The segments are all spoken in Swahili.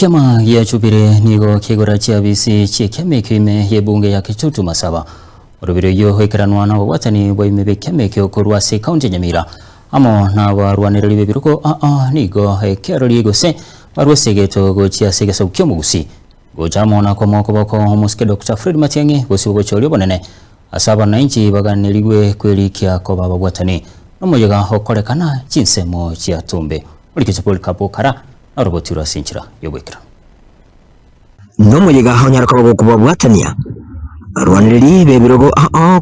Kiama gĩa Jubilee nigo kĩgũra ciabici cia kĩama kĩmwe gĩa bunge ya Kitutu Masaba ũrũbĩrĩrio ũyũ wĩkĩranwa na ũgwatani wa ime kĩama kĩu kũrũa ase kaunti ya Nyamira amo na barwanĩrĩri bĩbĩrũko nigo kĩarũrie gũse barua segeto gũchia segesa ukio mũgusi gũchamo na komoko boko muske Dr. Fred Matiang'i gũciorio bonene asaba na inchi baganĩrigwe kwĩrikia kwa baba gwatani no mũyega hokorekana chinsemo cia tumbe ulikicha Polycarp Okara na roboti wa Sinchira yogwekera no mũyega honyarako gũkũba gwatania arwanĩrĩri bebirogo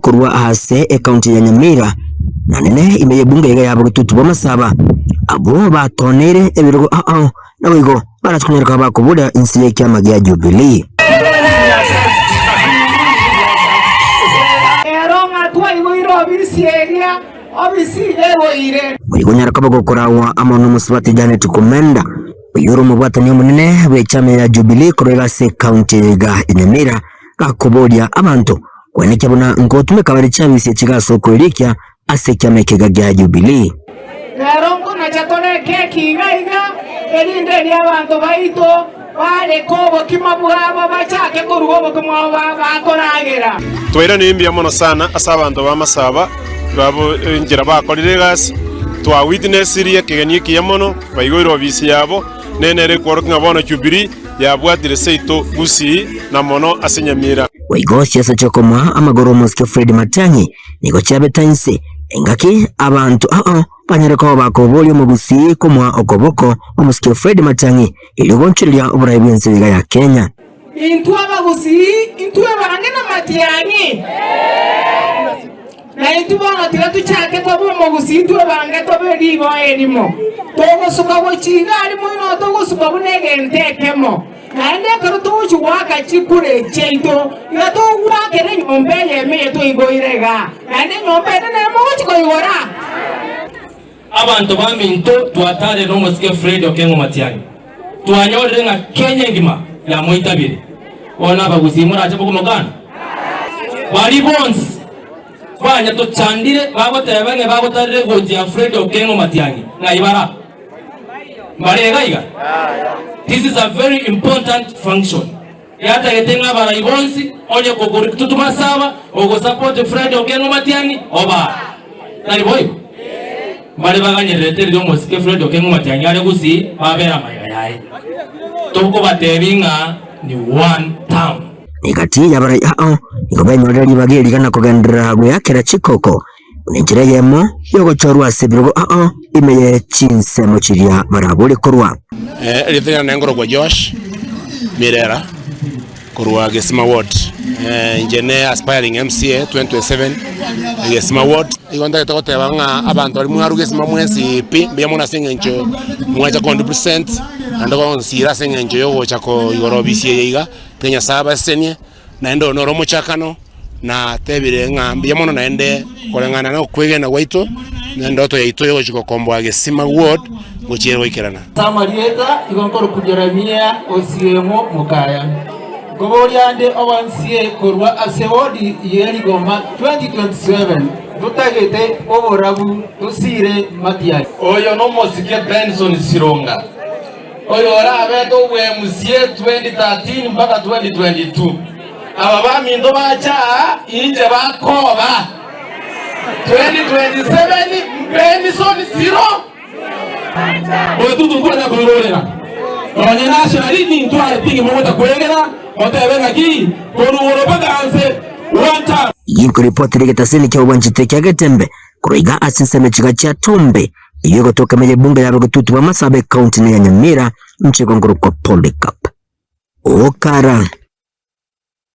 kurwa ase kaunti ya Nyamira na nene ime bunge ya Kitutu Masaba abo batonere ebirogo na wigo baratunyaraka bakubuda insi ya kiama gĩa Jubilee Mwigonyaraka bagokora amono musibati Janet Komenda uyuru mubwatani munene w'ekyama ya Jubilee kurega ase kaunti ya Nyamira gakubodia abantu kwenekya bona ngotume kabari cyabise kigaso kwerikia ase kyama gĩa Jubilee Narongo na chatone keki ngaiga elinde lya abantu baito wale kobo kimabwabo bachake kurugo kumwa bakoragira twira nimbia mono sana asa abantu ba Masaba babo njira bakorire gas twa witness ria kigeni kiyamono baigoro bisi yabo nenere kworoknga bona Jubilee yabwatire seito gusi na mono ase Nyamira Waigosia sachokoma amagoro muske Fred Matiang'i nigo cyabetanse engaki abantu banyareko bakobolyo mugusi kumwa okoboko muske Fred Matiang'i iligonchilia uburayi bw'ensiga ya Kenya intwa bagusi intwa barangena Matiang'i na intwa tiratu chake kwa mugusi intwa barangena tobedigo elimo togo sukawo chigali muino togo sukawo negentekemo Ande karuto chuwaka chikure cheito yato wakere nyombe yeme to igoirega ande nyombe ne mochi ko igora abantu baminto twatare no muske Fred Okengo Matiang'i twanyorere nga Kenya ngima ya moitabire ona baguzimura aje bugumugana bari bonse banya to chandire bagotebenge bagotarire gotia Fred Okengo Matiang'i na ibara barega This is a very important function. Yata getenga bara ibonsi onye kokuri Kitutu Masaba ogo support Fred Okengo Matiang'i oba. Nani boy? Bale baganye reteri do muske Fred Okengo Matiang'i ale gusi babera mayayai. Toko batebinga ni one town. Nikati ya bara ngobenyoreri bageri kana kugendera gwakera chikoko. Unenjira yemo yogo chorwa sebirogo imeye chinsemo chiria barabule korwa elithina nengoro kwa Josh Mirera korwa Gesima Ward njene aspiring MCA 2027 Gesima Ward igonda tokoteba nga abantu ali mwaru Gesima mwesi pi biyamona sengencho mwacha 100% andoko nsira sengencho yogo chako igorobisi yiga Kenya saba senye na ndo noro muchakano na tebire nga biyamona naende kolengana na kwegena waito ndoto yaito yogo chiko kombo Gesima Ward gochero ikirana Samarieta igonkoro kujeramia osiemo mukaya goboryande owansie korwa asewodi yeri goma 2027 dutagete oborabu tusire Matiang'i oyo no musike Benson Sironga oyo rabeto we musie 2013 mpaka 2022 aba baminto bacha inje bakoba 2027 Benson Sironga oyo tutukwenda kulolera onye nationally ni ntware tingi mwota kwegera otebenga ki koruoro baganse one time yinko report legetaseni kya ubanjite kya Getembe kuroiga asinseme chiga cha Tumbe iyo kutoka meje bunge ya Kitutu Masaba kaunti ya Nyamira nchiko ngoro kwa Polycarp Okara.